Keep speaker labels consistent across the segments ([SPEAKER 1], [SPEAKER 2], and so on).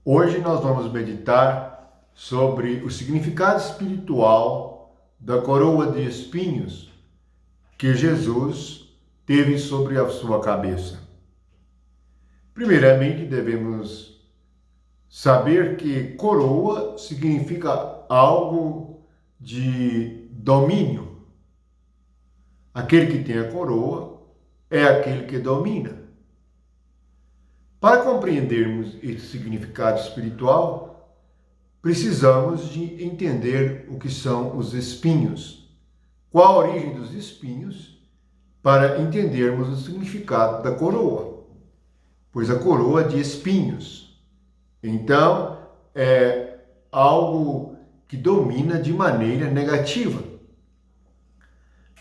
[SPEAKER 1] Hoje nós vamos meditar sobre o significado espiritual da coroa de espinhos que Jesus teve sobre a sua cabeça. Primeiramente, devemos saber que coroa significa algo de domínio. Aquele que tem a coroa é aquele que domina. Para compreendermos esse significado espiritual, precisamos de entender o que são os espinhos, qual a origem dos espinhos, para entendermos o significado da coroa, pois a coroa é de espinhos. Então, é algo que domina de maneira negativa.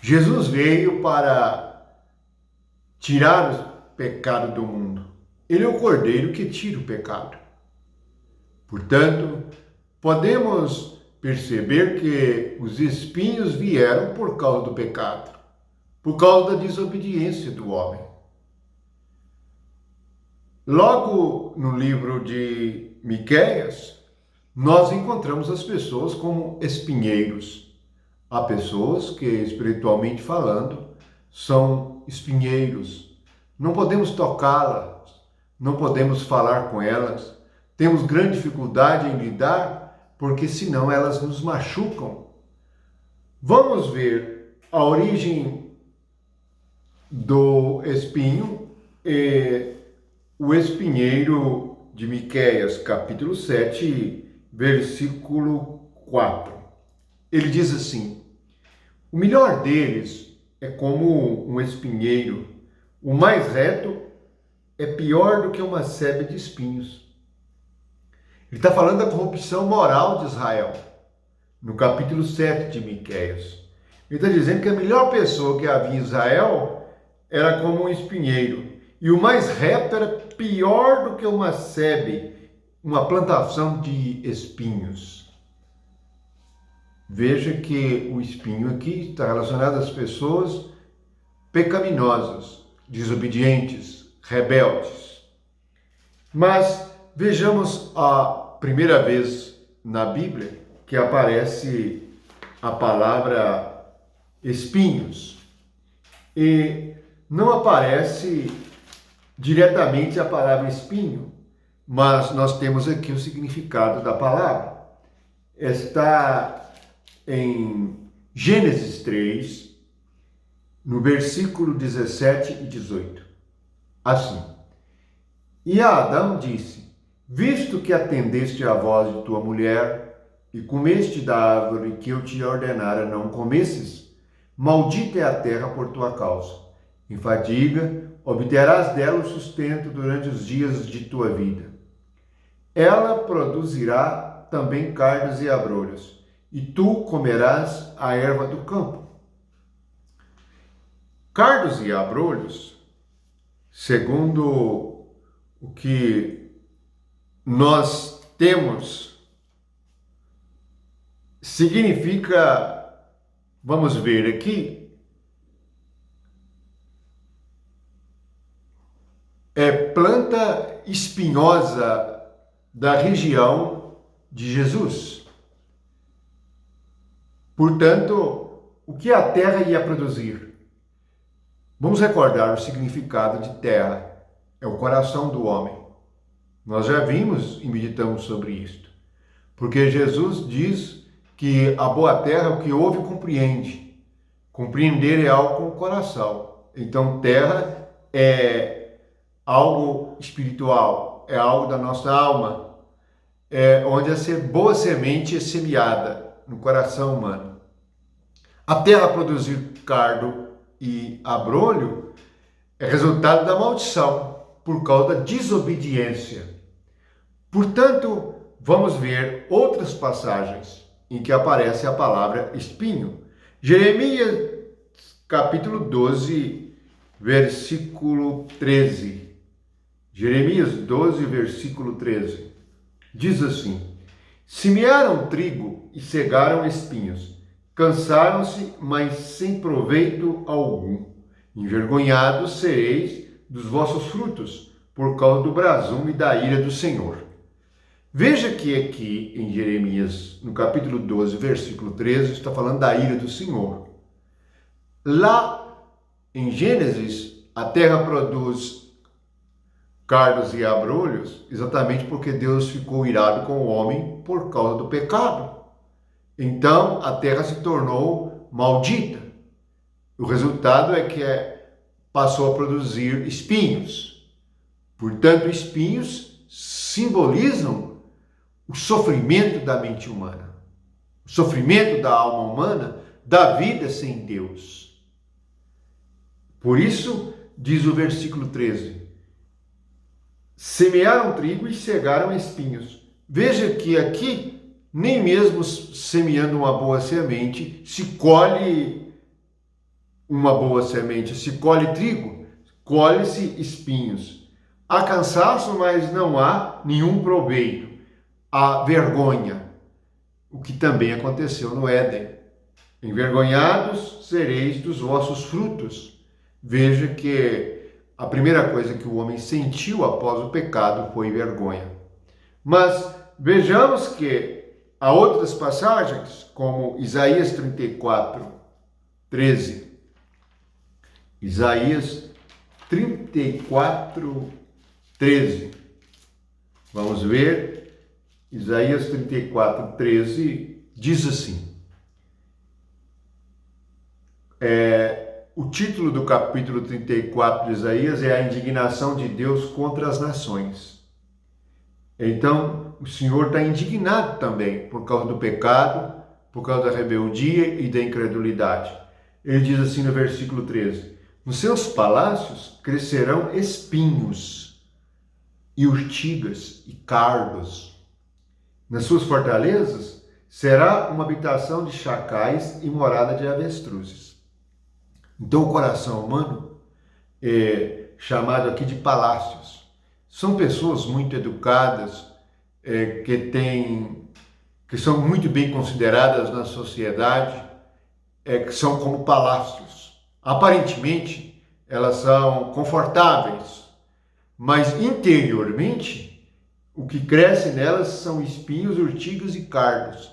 [SPEAKER 1] Jesus veio para tirar o pecado do mundo. Ele é o Cordeiro que tira o pecado. Portanto, podemos perceber que os espinhos vieram por causa do pecado, por causa da desobediência do homem. Logo no livro de Miqueias, nós encontramos as pessoas como espinheiros. Há pessoas que, espiritualmente falando, são espinheiros. Não podemos tocá-las, não podemos falar com elas. Temos grande dificuldade em lidar, porque senão elas nos machucam. Vamos ver a origem do espinho e o espinheiro de Miqueias, capítulo 7, versículo 4. Ele diz assim: o melhor deles é como um espinheiro, o mais reto é pior do que uma sebe de espinhos. Ele está falando da corrupção moral de Israel, no capítulo 7 de Miqueias. Ele está dizendo que a melhor pessoa que havia em Israel era como um espinheiro, e o mais reto era pior do que uma sebe, uma plantação de espinhos. Veja que o espinho aqui está relacionado às pessoas pecaminosas, desobedientes, rebeldes. Mas vejamos a primeira vez na Bíblia que aparece a palavra espinhos. E não aparece diretamente a palavra espinho, mas nós temos aqui o significado da palavra. Está em Gênesis 3, no versículo 17 e 18. Assim: e Adão disse: visto que atendeste à voz de tua mulher e comeste da árvore que eu te ordenara não comesses, maldita é a terra por tua causa. Em fadiga obterás dela o sustento durante os dias de tua vida. Ela produzirá também cardos e abrolhos, e tu comerás a erva do campo. Cardos e abrolhos, segundo o que nós temos, significa, vamos ver aqui, é planta espinhosa da região de Jesus. Portanto, o que a terra ia produzir? Vamos recordar o significado de terra. É o coração do homem. Nós já vimos e meditamos sobre isto. Porque Jesus diz que a boa terra é o que ouve e compreende. Compreender é algo com o coração. Então, terra é algo espiritual, é algo da nossa alma, é onde a boa semente é semeada no coração humano. A terra produzir cardo e abrolho é resultado da maldição, por causa da desobediência. Portanto, vamos ver outras passagens em que aparece a palavra espinho. Jeremias, capítulo 12, versículo 13. Jeremias 12, versículo 13. Diz assim: semearam trigo e cegaram espinhos. Cansaram-se, mas sem proveito algum. Envergonhados sereis dos vossos frutos, por causa do brasume da ira do Senhor. Veja que aqui em Jeremias, no capítulo 12, versículo 13, está falando da ira do Senhor. Lá em Gênesis, a terra produz cardos e abrolhos exatamente porque Deus ficou irado com o homem por causa do pecado. Então a terra se tornou maldita. O resultado é que passou a produzir espinhos. Portanto, espinhos simbolizam o sofrimento da mente humana, o sofrimento da alma humana, da vida sem Deus. Por isso, diz o versículo 13, semearam trigo e cegaram espinhos. Veja que aqui, nem mesmo semeando uma boa semente, se colhe uma boa semente, se colhe trigo, colhe-se espinhos. Há cansaço, mas não há nenhum proveito. Há vergonha, o que também aconteceu no Éden. Envergonhados sereis dos vossos frutos. Veja que a primeira coisa que o homem sentiu após o pecado foi vergonha. Mas vejamos que há outras passagens, como Isaías 34, 13. Isaías 34, 13. Vamos ver. Isaías 34, 13 diz assim. O título do capítulo 34 de Isaías é a indignação de Deus contra as nações. Então, o Senhor está indignado também por causa do pecado, por causa da rebeldia e da incredulidade. Ele diz assim no versículo 13: nos seus palácios crescerão espinhos e urtigas e cardos. Nas suas fortalezas será uma habitação de chacais e morada de avestruzes. Então, o coração humano é chamado aqui de palácios. São pessoas muito educadas, que são muito bem consideradas na sociedade, que são como palácios. Aparentemente, elas são confortáveis, mas interiormente, o que cresce nelas são espinhos, urtigas e cardos.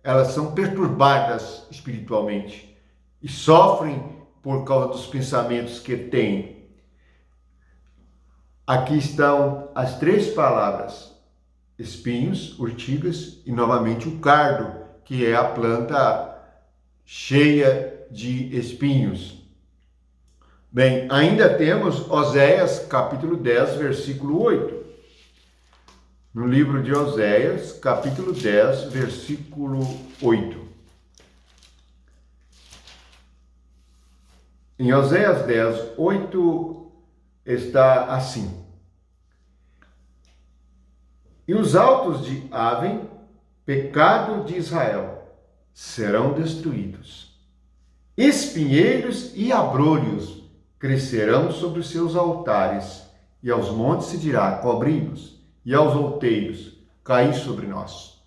[SPEAKER 1] Elas são perturbadas espiritualmente e sofrem por causa dos pensamentos que têm. Aqui estão as três palavras: espinhos, urtigas e novamente o cardo, que é a planta cheia de espinhos. Bem, ainda temos Oséias capítulo 10, versículo 8. No livro de Oséias, capítulo 10, versículo 8. Em Oséias 10, 8, está assim: e os altos de Aven, pecado de Israel, serão destruídos. Espinheiros e abrolhos crescerão sobre os seus altares, e aos montes se dirá: cobri-nos, e aos outeiros: caí sobre nós.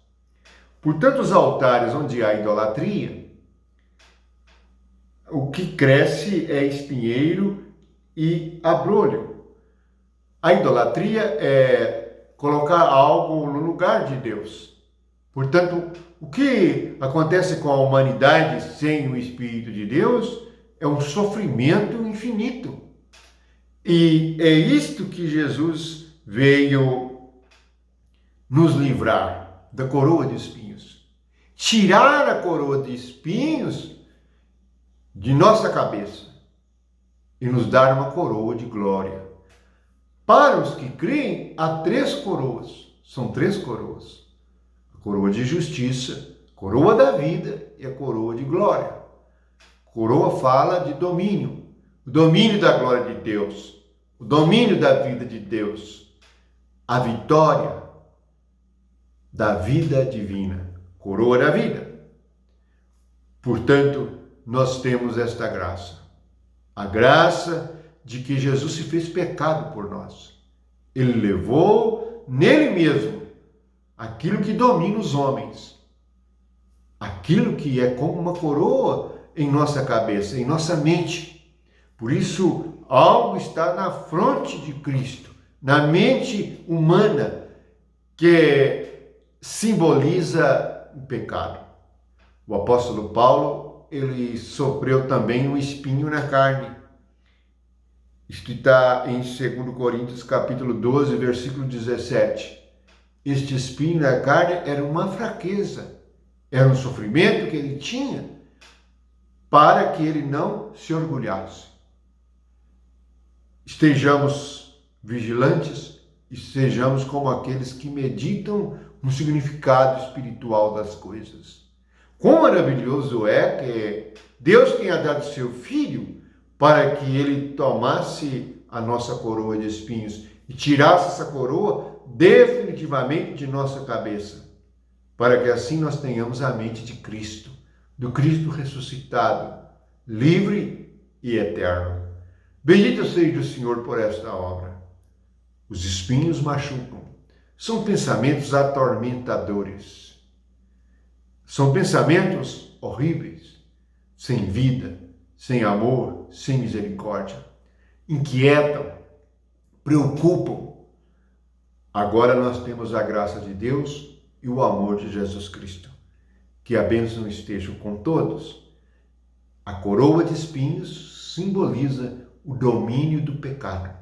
[SPEAKER 1] Portanto, os altares onde há idolatria, o que cresce é espinheiro e abrolho. A idolatria é colocar algo no lugar de Deus. Portanto, o que acontece com a humanidade sem o Espírito de Deus é um sofrimento infinito. E é isto que Jesus veio nos livrar da coroa de espinhos. Tirar a coroa de espinhos de nossa cabeça e nos dar uma coroa de glória. Para os que creem, há três coroas. São três coroas: a coroa de justiça, a coroa da vida e a coroa de glória. A coroa fala de domínio, o domínio da glória de Deus, o domínio da vida de Deus, a vitória da vida divina, coroa da vida. Portanto, nós temos esta graça, a graça de que Jesus se fez pecado por nós. Ele levou nele mesmo aquilo que domina os homens, aquilo que é como uma coroa em nossa cabeça, em nossa mente. Por isso, algo está na fronte de Cristo, na mente humana, que simboliza o pecado. O apóstolo Paulo, ele sofreu também um espinho na carne. Isto está em 2 Coríntios capítulo 12, versículo 17. Este espinho na carne era uma fraqueza, era um sofrimento que ele tinha para que ele não se orgulhasse. Estejamos vigilantes e sejamos como aqueles que meditam no significado espiritual das coisas. Quão maravilhoso é que Deus tenha dado seu Filho para que ele tomasse a nossa coroa de espinhos e tirasse essa coroa definitivamente de nossa cabeça, para que assim nós tenhamos a mente de Cristo, do Cristo ressuscitado, livre e eterno. Bendito seja o Senhor por esta obra. Os espinhos machucam. São pensamentos atormentadores. São pensamentos horríveis, sem vida, sem amor, sem misericórdia. Inquietam, preocupam. Agora nós temos a graça de Deus e o amor de Jesus Cristo. Que a bênção esteja com todos. A coroa de espinhos simboliza o domínio do pecado,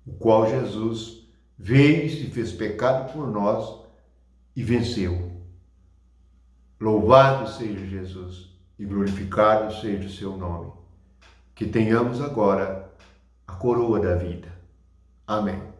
[SPEAKER 1] o qual Jesus veio e se fez pecado por nós e venceu. Louvado seja Jesus e glorificado seja o seu nome. Que tenhamos agora a coroa da vida. Amém.